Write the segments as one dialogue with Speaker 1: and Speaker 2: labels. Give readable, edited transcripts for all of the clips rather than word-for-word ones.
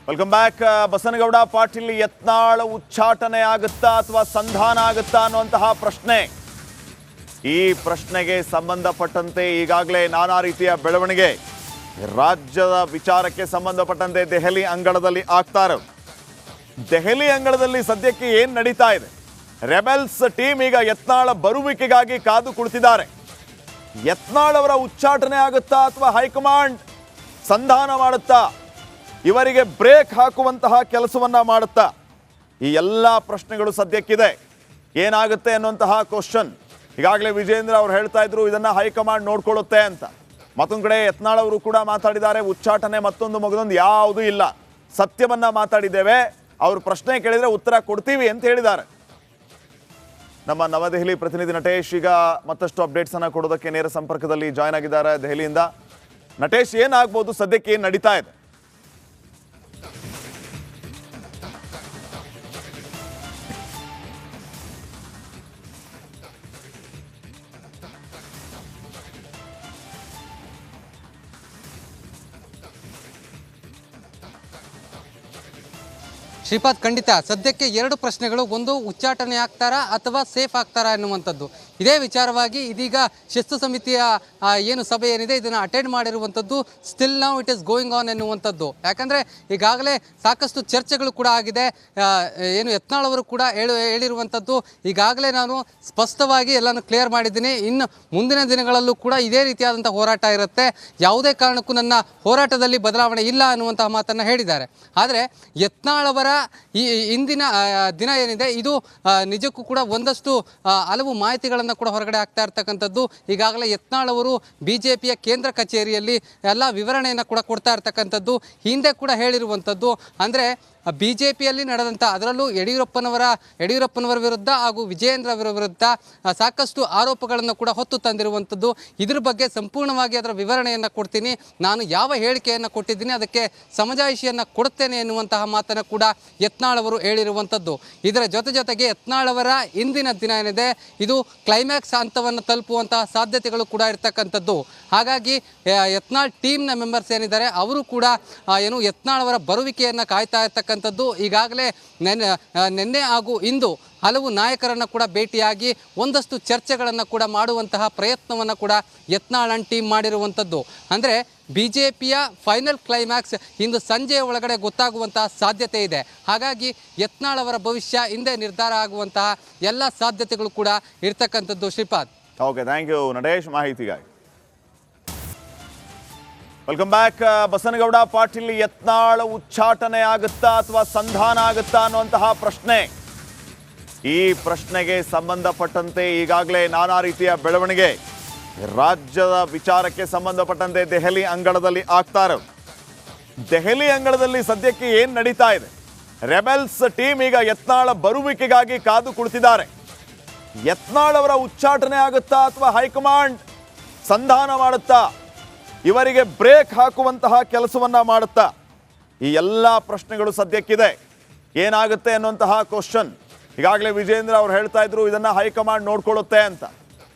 Speaker 1: Welcome back. Basanagouda Patil Yatnal ಉಚ್ಚಾಟನೆ ಆಗುತ್ತಾ ಅಥವಾ ಸಂಧಾನ ಆಗುತ್ತಾ ಅನ್ನುವಂತಹ ಪ್ರಶ್ನೆ. ಈ ಪ್ರಶ್ನೆಗೆ ಸಂಬಂಧಪಟ್ಟಂತೆ ಈಗಾಗಲೇ ನಾನಾ ರೀತಿಯ ಬೆಳವಣಿಗೆ ರಾಜ್ಯದ ವಿಚಾರಕ್ಕೆ ಸಂಬಂಧಪಟ್ಟಂತೆ ದೆಹಲಿ ಅಂಗಳದಲ್ಲಿ ಆಗ್ತಾ ಇರೋದು. ದೆಹಲಿ ಅಂಗಳದಲ್ಲಿ ಸದ್ಯಕ್ಕೆ ಏನು ನಡೀತಾ ಇದೆ? ರೆಬೆಲ್ಸ್ ಟೀಮ್ ಈಗ ಯತ್ನಾಳ್ ಬರುವಿಕೆಗಾಗಿ ಕಾದು ಕುಳಿತಿದ್ದಾರೆ. ಯತ್ನಾಳ್ ಅವರ ಉಚ್ಚಾಟನೆ ಆಗುತ್ತಾ ಅಥವಾ ಹೈಕಮಾಂಡ್ ಸಂಧಾನ ಮಾಡುತ್ತಾ, ಇವರಿಗೆ ಬ್ರೇಕ್ ಹಾಕುವಂತಹ ಕೆಲಸವನ್ನ ಮಾಡುತ್ತಾ? ಈ ಎಲ್ಲ ಪ್ರಶ್ನೆಗಳು ಸದ್ಯಕ್ಕಿದೆ. ಏನಾಗುತ್ತೆ ಅನ್ನುವಂತಹ ಕ್ವಶನ್. ಈಗಾಗಲೇ ವಿಜೇಂದ್ರ ಅವರು ಹೇಳ್ತಾ ಇದ್ರು ಇದನ್ನ ಹೈಕಮಾಂಡ್ ನೋಡ್ಕೊಳ್ಳುತ್ತೆ ಅಂತ. ಮತ್ತೊಂದು ಕಡೆ ಯತ್ನಾಳ್ ಅವರು ಕೂಡ ಮಾತಾಡಿದ್ದಾರೆ, ಉಚ್ಚಾಟನೆ ಮತ್ತೊಂದು ಮಗದೊಂದು ಯಾವುದೂ ಇಲ್ಲ, ಸತ್ಯವನ್ನ ಮಾತಾಡಿದ್ದೇವೆ, ಅವರು ಪ್ರಶ್ನೆ ಕೇಳಿದ್ರೆ ಉತ್ತರ ಕೊಡ್ತೀವಿ ಅಂತ ಹೇಳಿದ್ದಾರೆ. ನಮ್ಮ ನವದೆಹಲಿ ಪ್ರತಿನಿಧಿ ನಟೇಶ್ ಈಗ ಮತ್ತಷ್ಟು ಅಪ್ಡೇಟ್ಸ್ ಅನ್ನ ಕೊಡೋದಕ್ಕೆ ನೇರ ಸಂಪರ್ಕದಲ್ಲಿ ಜಾಯ್ನ್ ಆಗಿದ್ದಾರೆ ದೆಹಲಿಯಿಂದ. ನಟೇಶ್, ಏನಾಗ್ಬೋದು, ಸದ್ಯಕ್ಕೆ ಏನು ನಡೀತಾ ಇದೆ?
Speaker 2: ಶ್ರೀಪಾದ್, ಖಂಡಿತ ಸದ್ಯಕ್ಕೆ ಎರಡು ಪ್ರಶ್ನೆಗಳು. ಒಂದು, ಉಚ್ಚಾಟನೆ ಆಗ್ತಾರಾ ಅಥವಾ ಸೇಫ್ ಆಗ್ತಾರಾ ಎನ್ನುವಂಥದ್ದು. ಇದೇ ವಿಚಾರವಾಗಿ ಇದೀಗ ಶಿಸ್ತು ಸಮಿತಿಯ ಏನು ಸಭೆ ಏನಿದೆ ಇದನ್ನು ಅಟೆಂಡ್ ಮಾಡಿರುವಂಥದ್ದು. Still now it is going on ಎನ್ನುವಂಥದ್ದು. ಯಾಕಂದರೆ ಈಗಾಗಲೇ ಸಾಕಷ್ಟು ಚರ್ಚೆಗಳು ಕೂಡ ಆಗಿದೆ. ಏನು ಯತ್ನಾಳ್ ಅವರು ಕೂಡ ಹೇಳಿರುವಂಥದ್ದು, ಈಗಾಗಲೇ ನಾನು ಸ್ಪಷ್ಟವಾಗಿ ಎಲ್ಲನೂ ಕ್ಲಿಯರ್ ಮಾಡಿದ್ದೀನಿ, ಇನ್ನು ಮುಂದಿನ ದಿನಗಳಲ್ಲೂ ಕೂಡ ಇದೇ ರೀತಿಯಾದಂಥ ಹೋರಾಟ ಇರುತ್ತೆ, ಯಾವುದೇ ಕಾರಣಕ್ಕೂ ನನ್ನ ಹೋರಾಟದಲ್ಲಿ ಬದಲಾವಣೆ ಇಲ್ಲ ಅನ್ನುವಂತಹ ಮಾತನ್ನು ಹೇಳಿದ್ದಾರೆ. ಆದರೆ ಯತ್ನಾಳ್ ಅವರ ಈ ಇಂದಿನ ದಿನ ಏನಿದೆ ಇದು ನಿಜಕ್ಕೂ ಕೂಡ ಒಂದಷ್ಟು ಹಲವು ಮಾಹಿತಿಗಳನ್ನು ಕೂಡ ಹೊರಗಡೆ ಆಗ್ತಾ ಇರ್ತಕ್ಕಂಥದ್ದು. ಈಗಾಗಲೇ ಯತ್ನಾಳ್ ಅವರು ಬಿಜೆಪಿಯ ಕೇಂದ್ರ ಕಚೇರಿಯಲ್ಲಿ ಎಲ್ಲ ವಿವರಣೆಯನ್ನು ಕೂಡ ಕೊಡ್ತಾ ಇರ್ತಕ್ಕಂಥದ್ದು. ಹಿಂದೆ ಕೂಡ ಹೇಳಿರುವಂಥದ್ದು, ಅಂದರೆ ಬಿಜೆಪಿಯಲ್ಲಿ ನಡೆದಂಥ, ಅದರಲ್ಲೂ ಯಡಿಯೂರಪ್ಪನವರ ವಿರುದ್ಧ ಹಾಗೂ ವಿಜಯೇಂದ್ರ ಅವರ ವಿರುದ್ಧ ಸಾಕಷ್ಟು ಆರೋಪಗಳನ್ನು ಕೂಡ ಹೊತ್ತು ತಂದಿರುವಂಥದ್ದು. ಇದ್ರ ಬಗ್ಗೆ ಸಂಪೂರ್ಣವಾಗಿ ಅದರ ವಿವರಣೆಯನ್ನು ಕೊಡ್ತೀನಿ, ನಾನು ಯಾವ ಹೇಳಿಕೆಯನ್ನು ಕೊಟ್ಟಿದ್ದೀನಿ ಅದಕ್ಕೆ ಸಮಜಾಯಿಷಿಯನ್ನು ಕೊಡುತ್ತೇನೆ ಎನ್ನುವಂತಹ ಮಾತನ್ನು ಕೂಡ ಯತ್ನಾಳ್ ಅವರು ಹೇಳಿರುವಂಥದ್ದು. ಇದರ ಜೊತೆಗೆ ಯತ್ನಾಳ್ ಅವರ ಇಂದಿನ ದಿನ ಏನಿದೆ ಇದು ಕ್ಲೈಮ್ಯಾಕ್ಸ್ ಹಂತವನ್ನು ತಲುಪುವಂತಹ ಸಾಧ್ಯತೆಗಳು ಕೂಡ ಇರ್ತಕ್ಕಂಥದ್ದು. ಹಾಗಾಗಿ ಯತ್ನಾಳ್ ಟೀಮ್ನ ಮೆಂಬರ್ಸ್ ಏನಿದ್ದಾರೆ ಅವರು ಕೂಡ ಏನು ಯತ್ನಾಳ್ ಅವರ ಬರುವಿಕೆಯನ್ನು ಕಾಯ್ತಾ ಇರ್ತಕ್ಕಂಥದ್ದು. ಈಗಾಗಲೇ ನಿನ್ನೆ ಹಾಗೂ ಇಂದು ಹಲವು ನಾಯಕರನ್ನು ಕೂಡ ಭೇಟಿಯಾಗಿ ಒಂದಷ್ಟು ಚರ್ಚೆಗಳನ್ನು ಕೂಡ ಮಾಡುವಂತಹ ಪ್ರಯತ್ನವನ್ನು ಕೂಡ ಯತ್ನಾಳ್ ಅಂಡ್ ಟೀಮ್ ಮಾಡಿರುವಂಥದ್ದು. ಅಂದರೆ ಬಿಜೆಪಿಯ ಫೈನಲ್ ಕ್ಲೈಮ್ಯಾಕ್ಸ್ ಇಂದು ಸಂಜೆಯ ಒಳಗಡೆ ಗೊತ್ತಾಗುವಂತಹ ಸಾಧ್ಯತೆ ಇದೆ. ಹಾಗಾಗಿ ಯತ್ನಾಳ್ ಅವರ ಭವಿಷ್ಯ ಹಿಂದೆ ನಿರ್ಧಾರ ಆಗುವಂತಹ ಎಲ್ಲ ಸಾಧ್ಯತೆಗಳು ಕೂಡ ಇರ್ತಕ್ಕಂಥದ್ದು. Shripad,
Speaker 1: okay, thank you Natesh ಮಾಹಿತಿಗಾಗಿ. Welcome back. ಬಸನಗೌಡ ಪಾಟೀಲ್ ಯತ್ನಾಳ್ ಉಚ್ಚಾಟನೆ ಆಗುತ್ತಾ ಅಥವಾ ಸಂಧಾನ ಆಗುತ್ತಾ ಅನ್ನುವಂತಹ ಪ್ರಶ್ನೆ. ಈ ಪ್ರಶ್ನೆಗೆ ಸಂಬಂಧಪಟ್ಟಂತೆ ಈಗಾಗಲೇ ನಾನಾ ರೀತಿಯ ಬೆಳವಣಿಗೆ ರಾಜ್ಯದ ವಿಚಾರಕ್ಕೆ ಸಂಬಂಧಪಟ್ಟಂತೆ ದೆಹಲಿ ಅಂಗಳದಲ್ಲಿ ಆಗ್ತಾ ಇರೋದು. ದೆಹಲಿ ಅಂಗಳದಲ್ಲಿ ಸದ್ಯಕ್ಕೆ ಏನು ನಡೀತಾ ಇದೆ? ರೆಬೆಲ್ಸ್ ಟೀಮ್ ಈಗ ಯತ್ನಾಳ್ ಬರುವಿಕೆಗಾಗಿ ಕಾದು ಕುಳಿತಿದ್ದಾರೆ. ಯತ್ನಾಳ್ ಅವರ ಉಚ್ಚಾಟನೆ ಆಗುತ್ತಾ ಅಥವಾ ಹೈಕಮಾಂಡ್ ಸಂಧಾನ ಮಾಡುತ್ತಾ, ಇವರಿಗೆ ಬ್ರೇಕ್ ಹಾಕುವಂತಹ ಕೆಲಸವನ್ನ ಮಾಡುತ್ತಾ? ಈ ಎಲ್ಲ ಪ್ರಶ್ನೆಗಳು ಸದ್ಯಕ್ಕಿದೆ. ಏನಾಗುತ್ತೆ ಅನ್ನುವಂತಹ ಕ್ವಶನ್. ಈಗಾಗಲೇ ವಿಜೇಂದ್ರ ಅವರು ಹೇಳ್ತಾ ಇದ್ರು ಇದನ್ನ ಹೈಕಮಾಂಡ್ ನೋಡ್ಕೊಳ್ಳುತ್ತೆ ಅಂತ.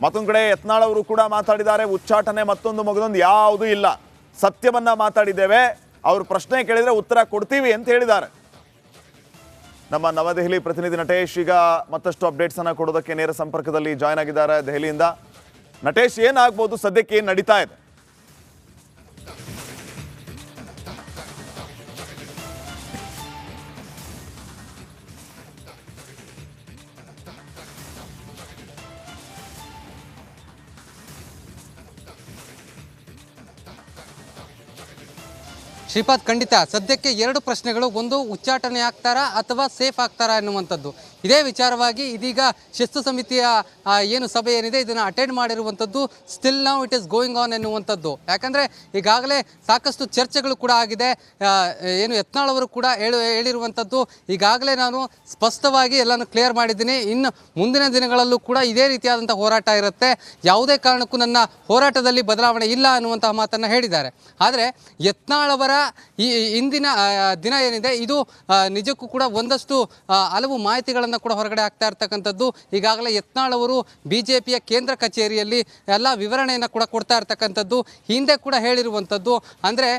Speaker 1: ಮತ್ತೊಂದು ಕಡೆ ಯತ್ನಾಳ್ ಅವರು ಕೂಡ ಮಾತಾಡಿದ್ದಾರೆ, ಉಚ್ಚಾಟನೆ ಮತ್ತೊಂದು ಮಗದೊಂದು ಯಾವುದೂ ಇಲ್ಲ, ಸತ್ಯವನ್ನ ಮಾತಾಡಿದ್ದೇವೆ, ಅವರು ಪ್ರಶ್ನೆ ಕೇಳಿದ್ರೆ ಉತ್ತರ ಕೊಡ್ತೀವಿ ಅಂತ ಹೇಳಿದ್ದಾರೆ. ನಮ್ಮ ನವದೆಹಲಿ ಪ್ರತಿನಿಧಿ ನಟೇಶ್ ಈಗ ಮತ್ತಷ್ಟು ಅಪ್ಡೇಟ್ಸ್ ಅನ್ನ ಕೊಡೋದಕ್ಕೆ ನೇರ ಸಂಪರ್ಕದಲ್ಲಿ ಜಾಯ್ನ್ ಆಗಿದ್ದಾರೆ ದೆಹಲಿಯಿಂದ. ನಟೇಶ್, ಏನಾಗ್ಬೋದು, ಸದ್ಯಕ್ಕೆ ಏನು ನಡೀತಾ ಇದೆ?
Speaker 2: ಶ್ರೀಪಾದ್, ಖಂಡಿತ ಸದ್ಯಕ್ಕೆ ಎರಡು ಪ್ರಶ್ನೆಗಳು. ಒಂದು, ಉಚ್ಚಾಟನೆ ಆಗ್ತಾರಾ ಅಥವಾ ಸೇಫ್ ಆಗ್ತಾರಾ ಎನ್ನುವಂಥದ್ದು. ಇದೇ ವಿಚಾರವಾಗಿ ಇದೀಗ ಶಿಸ್ತು ಸಮಿತಿಯ ಏನು ಸಭೆ ಏನಿದೆ ಇದನ್ನು ಅಟೆಂಡ್ ಮಾಡಿರುವಂಥದ್ದು. Still now it is going on ಎನ್ನುವಂಥದ್ದು. ಯಾಕಂದರೆ ಈಗಾಗಲೇ ಸಾಕಷ್ಟು ಚರ್ಚೆಗಳು ಕೂಡ ಆಗಿದೆ. ಏನು ಯತ್ನಾಳ್ ಅವರು ಕೂಡ ಹೇಳಿರುವಂಥದ್ದು, ಈಗಾಗಲೇ ನಾನು ಸ್ಪಷ್ಟವಾಗಿ ಎಲ್ಲನೂ ಕ್ಲಿಯರ್ ಮಾಡಿದ್ದೀನಿ, ಇನ್ನು ಮುಂದಿನ ದಿನಗಳಲ್ಲೂ ಕೂಡ ಇದೇ ರೀತಿಯಾದಂಥ ಹೋರಾಟ ಇರುತ್ತೆ, ಯಾವುದೇ ಕಾರಣಕ್ಕೂ ನನ್ನ ಹೋರಾಟದಲ್ಲಿ ಬದಲಾವಣೆ ಇಲ್ಲ ಅನ್ನುವಂತಹ ಮಾತನ್ನು ಹೇಳಿದ್ದಾರೆ. ಆದರೆ ಯತ್ನಾಳ್ ಅವರ ಈ ಇಂದಿನ ದಿನ ಏನಿದೆ ಇದು ನಿಜಕ್ಕೂ ಕೂಡ ಒಂದಷ್ಟು ಹಲವು ಮಾಹಿತಿಗಳನ್ನು ಕೂಡ ಹೊರಗಡೆ ಆಗ್ತಾ ಇರ್ತಕ್ಕಂಥದ್ದು. ಈಗಾಗಲೇ ಯತ್ನಾಳ್ ಅವರು ಬಿಜೆಪಿಯ ಕೇಂದ್ರ ಕಚೇರಿಯಲ್ಲಿ ಎಲ್ಲ ವಿವರಣೆಯನ್ನು ಕೂಡ ಕೊಡ್ತಾ ಇರ್ತಕ್ಕಂಥದ್ದು. ಹಿಂದೆ ಕೂಡ ಹೇಳಿರುವಂಥದ್ದು, ಅಂದರೆ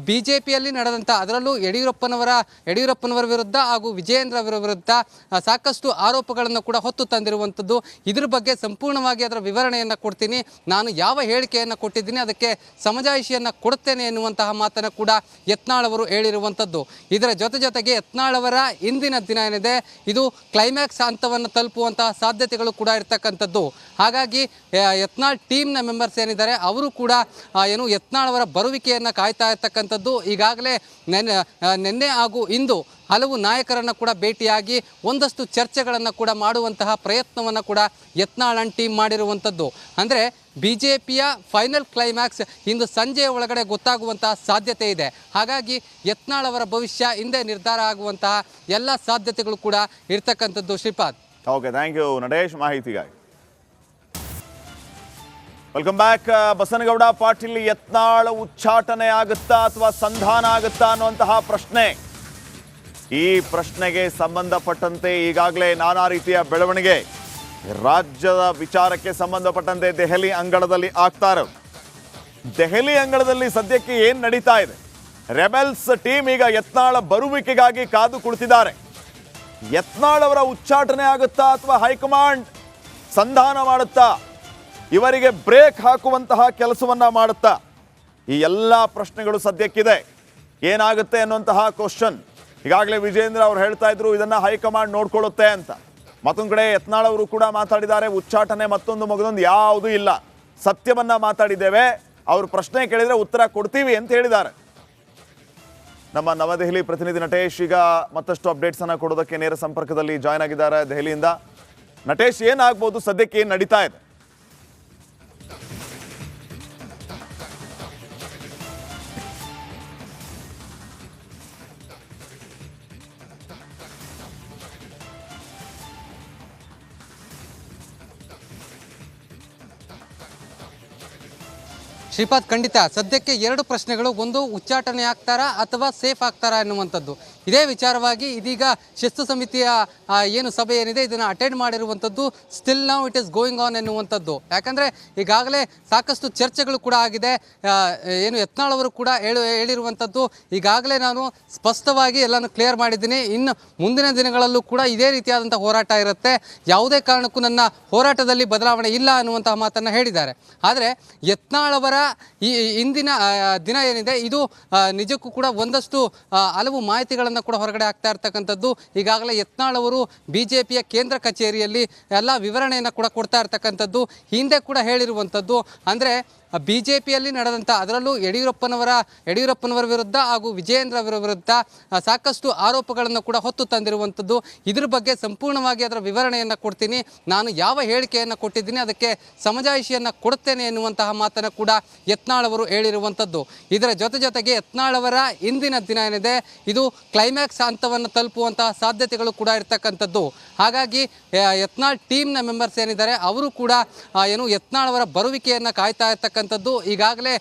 Speaker 2: ಬಿಜೆಪಿಯಲ್ಲಿ ನಡೆದಂಥ ಅದರಲ್ಲೂ ಯಡಿಯೂರಪ್ಪನವರ ವಿರುದ್ಧ ಹಾಗೂ ವಿಜಯೇಂದ್ರ ಅವರ ವಿರುದ್ಧ ಸಾಕಷ್ಟು ಆರೋಪಗಳನ್ನು ಕೂಡ ಹೊತ್ತು ತಂದಿರುವಂಥದ್ದು. ಇದ್ರ ಬಗ್ಗೆ ಸಂಪೂರ್ಣವಾಗಿ ಅದರ ವಿವರಣೆಯನ್ನು ಕೊಡ್ತೀನಿ. ನಾನು ಯಾವ ಹೇಳಿಕೆಯನ್ನು ಕೊಟ್ಟಿದ್ದೀನಿ ಅದಕ್ಕೆ ಸಮಜಾಯಿಷಿಯನ್ನು ಕೊಡುತ್ತೇನೆ ಎನ್ನುವಂತಹ ಮಾತನ್ನು ಕೂಡ ಯತ್ನಾಳ್ ಅವರು ಹೇಳಿರುವಂಥದ್ದು. ಇದರ ಜೊತೆಗೆ ಯತ್ನಾಳ್ ಅವರ ಇಂದಿನ ದಿನ ಏನಿದೆ ಇದು ಕ್ಲೈಮ್ಯಾಕ್ಸ್ ಹಂತವನ್ನು ತಲುಪುವಂತಹ ಸಾಧ್ಯತೆಗಳು ಕೂಡ ಇರ್ತಕ್ಕಂಥದ್ದು. ಹಾಗಾಗಿ ಯತ್ನಾಳ್ ಟೀಮ್ನ ಮೆಂಬರ್ಸ್ ಏನಿದ್ದಾರೆ ಅವರು ಕೂಡ ಯತ್ನಾಳ್ ಅವರ ಬರುವಿಕೆಯನ್ನು ಕಾಯ್ತಾ ಇರ್ತಕ್ಕಂಥದ್ದು. ಈಗಾಗಲೇ ನಿನ್ನೆ ಹಾಗೂ ಇಂದು ಹಲವು ನಾಯಕರನ್ನು ಕೂಡ ಭೇಟಿಯಾಗಿ ಒಂದಷ್ಟು ಚರ್ಚೆಗಳನ್ನು ಕೂಡ ಮಾಡುವಂತಹ ಪ್ರಯತ್ನವನ್ನು ಕೂಡ ಯತ್ನಾಳ್ ಟೀಮ್ ಮಾಡಿರುವಂಥದ್ದು. ಅಂದರೆ ಬಿಜೆಪಿಯ ಫೈನಲ್ ಕ್ಲೈಮ್ಯಾಕ್ಸ್ ಇಂದು ಸಂಜೆಯ ಒಳಗಡೆ ಗೊತ್ತಾಗುವಂತಹ ಸಾಧ್ಯತೆ ಇದೆ. ಹಾಗಾಗಿ ಯತ್ನಾಳ್ ಅವರ ಭವಿಷ್ಯ ಹಿಂದೆ ನಿರ್ಧಾರ ಆಗುವಂತಹ ಎಲ್ಲ ಸಾಧ್ಯತೆಗಳು ಕೂಡ ಇರ್ತಕ್ಕಂಥದ್ದು. Shripad.
Speaker 1: Okay, thank you Natesh ಮಾಹಿತಿಗಾಗಿ. Welcome back. ಬಸನಗೌಡ ಪಾಟೀಲ್ ಯತ್ನಾಳ್ ಉಚ್ಚಾಟನೆ ಆಗುತ್ತಾ ಅಥವಾ ಸಂಧಾನ ಆಗುತ್ತಾ ಅನ್ನುವಂತಹ ಪ್ರಶ್ನೆ, ಈ ಪ್ರಶ್ನೆಗೆ ಸಂಬಂಧಪಟ್ಟಂತೆ ಈಗಾಗಲೇ ನಾನಾ ರೀತಿಯ ಬೆಳವಣಿಗೆ ರಾಜ್ಯದ ವಿಚಾರಕ್ಕೆ ಸಂಬಂಧಪಟ್ಟಂತೆ ದೆಹಲಿ ಅಂಗಳದಲ್ಲಿ ಆಗ್ತಾ ಇರೋದು. ದೆಹಲಿ ಅಂಗಳದಲ್ಲಿ ಸದ್ಯಕ್ಕೆ ಏನು ನಡೀತಾ ಇದೆ? ರೆಬೆಲ್ಸ್ ಟೀಮ್ ಈಗ ಯತ್ನಾಳ್ ಬರುವಿಕೆಗಾಗಿ ಕಾದು ಕುಳಿತಿದ್ದಾರೆ. ಯತ್ನಾಳ್ ಅವರ ಉಚ್ಚಾಟನೆ ಆಗುತ್ತಾ ಅಥವಾ ಹೈಕಮಾಂಡ್ ಸಂಧಾನ ಮಾಡುತ್ತಾ, ಇವರಿಗೆ ಬ್ರೇಕ್ ಹಾಕುವಂತಹ ಕೆಲಸವನ್ನ ಮಾಡುತ್ತಾ? ಈ ಎಲ್ಲ ಪ್ರಶ್ನೆಗಳು ಸದ್ಯಕ್ಕಿದೆ. ಏನಾಗುತ್ತೆ ಅನ್ನುವಂತಹ ಕ್ವಶನ್. ಈಗಾಗಲೇ ವಿಜೇಂದ್ರ ಅವರು ಹೇಳ್ತಾ ಇದ್ರು ಇದನ್ನ ಹೈಕಮಾಂಡ್ ನೋಡ್ಕೊಳ್ಳುತ್ತೆ ಅಂತ. ಮತ್ತೊಂದು ಕಡೆ ಯತ್ನಾಳ್ ಅವರು ಕೂಡ ಮಾತಾಡಿದ್ದಾರೆ, ಉಚ್ಚಾಟನೆ ಮತ್ತೊಂದು ಮಗದೊಂದು ಯಾವುದೂ ಇಲ್ಲ, ಸತ್ಯವನ್ನ ಮಾತಾಡಿದ್ದೇವೆ, ಅವರು ಪ್ರಶ್ನೆ ಕೇಳಿದ್ರೆ ಉತ್ತರ ಕೊಡ್ತೀವಿ ಅಂತ ಹೇಳಿದ್ದಾರೆ. ನಮ್ಮ ನವದೆಹಲಿ ಪ್ರತಿನಿಧಿ ನಟೇಶ್ ಈಗ ಮತ್ತಷ್ಟು ಅಪ್ಡೇಟ್ಸ್ ಅನ್ನ ಕೊಡೋದಕ್ಕೆ ನೇರ ಸಂಪರ್ಕದಲ್ಲಿ ಜಾಯ್ನ್ ಆಗಿದ್ದಾರೆ ದೆಹಲಿಯಿಂದ. ನಟೇಶ್, ಏನಾಗ್ಬೋದು ಸದ್ಯಕ್ಕೆ, ಏನು ನಡೀತಾ ಇದೆ?
Speaker 2: ಶ್ರೀಪಾದ್, ಖಂಡಿತ ಸದ್ಯಕ್ಕೆ ಎರಡು ಪ್ರಶ್ನೆಗಳು. ಒಂದು, ಉಚ್ಚಾಟನೆ ಆಗ್ತಾರಾ ಅಥವಾ ಸೇಫ್ ಆಗ್ತಾರಾ ಎನ್ನುವಂಥದ್ದು. ಇದೇ ವಿಚಾರವಾಗಿ ಇದೀಗ ಶಿಸ್ತು ಸಮಿತಿಯ ಏನು ಸಭೆ ಏನಿದೆ ಇದನ್ನು ಅಟೆಂಡ್ ಮಾಡಿರುವಂಥದ್ದು. Still now it is going on ಎನ್ನುವಂಥದ್ದು. ಯಾಕಂದರೆ ಈಗಾಗಲೇ ಸಾಕಷ್ಟು ಚರ್ಚೆಗಳು ಕೂಡ ಆಗಿದೆ. ಏನು ಯತ್ನಾಳ್ ಅವರು ಕೂಡ ಹೇಳಿರುವಂಥದ್ದು, ಈಗಾಗಲೇ ನಾನು ಸ್ಪಷ್ಟವಾಗಿ ಎಲ್ಲನೂ ಕ್ಲಿಯರ್ ಮಾಡಿದ್ದೀನಿ, ಇನ್ನು ಮುಂದಿನ ದಿನಗಳಲ್ಲೂ ಕೂಡ ಇದೇ ರೀತಿಯಾದಂಥ ಹೋರಾಟ ಇರುತ್ತೆ, ಯಾವುದೇ ಕಾರಣಕ್ಕೂ ನನ್ನ ಹೋರಾಟದಲ್ಲಿ ಬದಲಾವಣೆ ಇಲ್ಲ ಅನ್ನುವಂತಹ ಮಾತನ್ನು ಹೇಳಿದ್ದಾರೆ. ಆದರೆ ಯತ್ನಾಳ್ ಅವರ ಈ ಇಂದಿನ ದಿನ ಏನಿದೆ ಇದು ನಿಜಕ್ಕೂ ಕೂಡ ಒಂದಷ್ಟು ಹಲವು ಮಾಹಿತಿಗಳನ್ನು ಕೂಡ ಹೊರಗಡೆ ಆಗ್ತಾ ಇರ್ತಕ್ಕಂಥದ್ದು. ಈಗಾಗಲೇ ಯತ್ನಾಳ್ ಅವರು ಬಿಜೆಪಿಯ ಕೇಂದ್ರ ಕಚೇರಿಯಲ್ಲಿ ಎಲ್ಲ ವಿವರಣೆಯನ್ನು ಕೂಡ ಕೊಡ್ತಾ ಇರ್ತಕ್ಕಂಥದ್ದು. ಹಿಂದೆ ಕೂಡ ಹೇಳಿರುವಂಥದ್ದು, ಅಂದರೆ ಬಿಜೆಪಿಯಲ್ಲಿ ನಡೆದಂಥ ಅದರಲ್ಲೂ ಯಡಿಯೂರಪ್ಪನವರ ವಿರುದ್ಧ ಹಾಗೂ ವಿಜಯೇಂದ್ರ ಅವರ ವಿರುದ್ಧ ಸಾಕಷ್ಟು ಆರೋಪಗಳನ್ನು ಕೂಡ ಹೊತ್ತು ತಂದಿರುವಂಥದ್ದು. ಇದ್ರ ಬಗ್ಗೆ ಸಂಪೂರ್ಣವಾಗಿ ಅದರ ವಿವರಣೆಯನ್ನು ಕೊಡ್ತೀನಿ. ನಾನು ಯಾವ ಹೇಳಿಕೆಯನ್ನು ಕೊಟ್ಟಿದ್ದೀನಿ ಅದಕ್ಕೆ ಸಮಜಾಯಿಷಿಯನ್ನು ಕೊಡುತ್ತೇನೆ ಎನ್ನುವಂತಹ ಮಾತನ್ನು ಕೂಡ ಯತ್ನಾಳ್ ಅವರು ಹೇಳಿರುವಂಥದ್ದು. ಇದರ ಜೊತೆಗೆ ಯತ್ನಾಳ್ ಅವರ ಇಂದಿನ ದಿನ ಏನಿದೆ ಇದು ಕ್ಲೈಮ್ಯಾಕ್ಸ್ ಹಂತವನ್ನು ತಲುಪುವಂತಹ ಸಾಧ್ಯತೆಗಳು ಕೂಡ ಇರ್ತಕ್ಕಂಥದ್ದು. ಹಾಗಾಗಿ ಯತ್ನಾಳ್ ಟೀಮ್ನ ಮೆಂಬರ್ಸ್ ಏನಿದ್ದಾರೆ ಅವರು ಕೂಡ ಯತ್ನಾಳ್ ಅವರ ಬರುವಿಕೆಯನ್ನು ಕಾಯ್ತಾ ಇರ್ತಕ್ಕಂಥದ್ದು. ಈಗಾಗಲೇ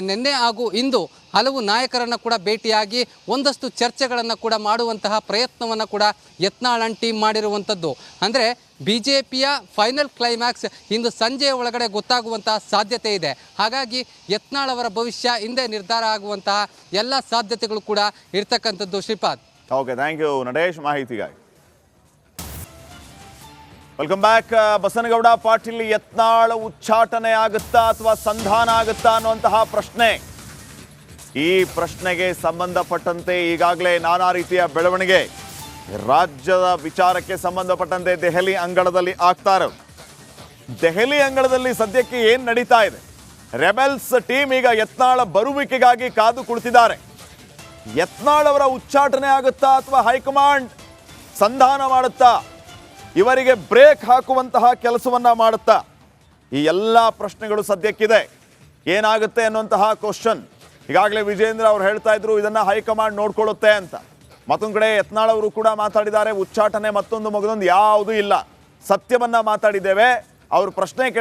Speaker 2: ನಿನ್ನೆ ಹಾಗೂ ಇಂದು ಹಲವು ನಾಯಕರನ್ನು ಕೂಡ ಭೇಟಿಯಾಗಿ ಒಂದಷ್ಟು ಚರ್ಚೆಗಳನ್ನು ಕೂಡ ಮಾಡುವಂತಹ ಪ್ರಯತ್ನವನ್ನು ಕೂಡ ಯತ್ನಾಳ್ ಟೀಮ್ ಮಾಡಿರುವಂಥದ್ದು. ಅಂದರೆ ಬಿಜೆಪಿಯ ಫೈನಲ್ ಕ್ಲೈಮ್ಯಾಕ್ಸ್ ಇಂದು ಸಂಜೆಯ ಒಳಗಡೆ ಗೊತ್ತಾಗುವಂತಹ ಸಾಧ್ಯತೆ ಇದೆ. ಹಾಗಾಗಿ ಯತ್ನಾಳ್ ಅವರ ಭವಿಷ್ಯ ಹಿಂದೆ ನಿರ್ಧಾರ ಆಗುವಂತಹ ಎಲ್ಲ ಸಾಧ್ಯತೆಗಳು ಕೂಡ ಇರ್ತಕ್ಕಂಥದ್ದು. Shripad.
Speaker 1: Okay, thank you Natesh ಮಾಹಿತಿಗಾಗಿ. Welcome back. ಬಸನಗೌಡ ಪಾಟೀಲ್ ಯತ್ನಾಳ್ ಉಚ್ಚಾಟನೆ ಆಗುತ್ತಾ ಅಥವಾ ಸಂಧಾನ ಆಗುತ್ತಾ ಅನ್ನುವಂತಹ ಪ್ರಶ್ನೆ, ಈ ಪ್ರಶ್ನೆಗೆ ಸಂಬಂಧಪಟ್ಟಂತೆ ಈಗಾಗಲೇ ನಾನಾ ರೀತಿಯ ಬೆಳವಣಿಗೆ ರಾಜ್ಯದ ವಿಚಾರಕ್ಕೆ ಸಂಬಂಧಪಟ್ಟಂತೆ ದೆಹಲಿ ಅಂಗಳದಲ್ಲಿ ಆಗ್ತಾ ಇರೋದು. ದೆಹಲಿ ಅಂಗಳದಲ್ಲಿ ಸದ್ಯಕ್ಕೆ ಏನು ನಡೀತಾ ಇದೆ? ರೆಬೆಲ್ಸ್ ಟೀಮ್ ಈಗ ಯತ್ನಾಳ್ ಬರುವಿಕೆಗಾಗಿ ಕಾದು ಕುಳಿತಿದ್ದಾರೆ. ಯತ್ನಾಳ್ ಅವರ ಉಚ್ಚಾಟನೆ ಆಗುತ್ತಾ ಅಥವಾ ಹೈಕಮಾಂಡ್ ಸಂಧಾನ ಮಾಡುತ್ತಾ, ಇವರಿಗೆ ಬ್ರೇಕ್ ಹಾಕುವಂತಹ ಕೆಲಸವನ್ನ ಮಾಡುತ್ತಾ? ಈ ಎಲ್ಲ ಪ್ರಶ್ನೆಗಳು ಸದ್ಯಕ್ಕಿದೆ. ಏನಾಗುತ್ತೆ ಅನ್ನುವಂತಹ ಕ್ವಶನ್. ಈಗಾಗಲೇ ವಿಜೇಂದ್ರ ಅವರು ಹೇಳ್ತಾ ಇದ್ರು ಇದನ್ನ ಹೈಕಮಾಂಡ್ ನೋಡ್ಕೊಳ್ಳುತ್ತೆ ಅಂತ. ಮತ್ತೊಂದು ಕಡೆ ಯತ್ನಾಳ್ ಅವರು ಕೂಡ ಮಾತಾಡಿದ್ದಾರೆ, ಉಚ್ಚಾಟನೆ ಮತ್ತೊಂದು ಮಗದೊಂದು ಯಾವುದೂ ಇಲ್ಲ, ಸತ್ಯವನ್ನ ಮಾತಾಡಿದ್ದೇವೆ, ಅವರು ಪ್ರಶ್ನೆ ಕೇಳಿದ್ರೆ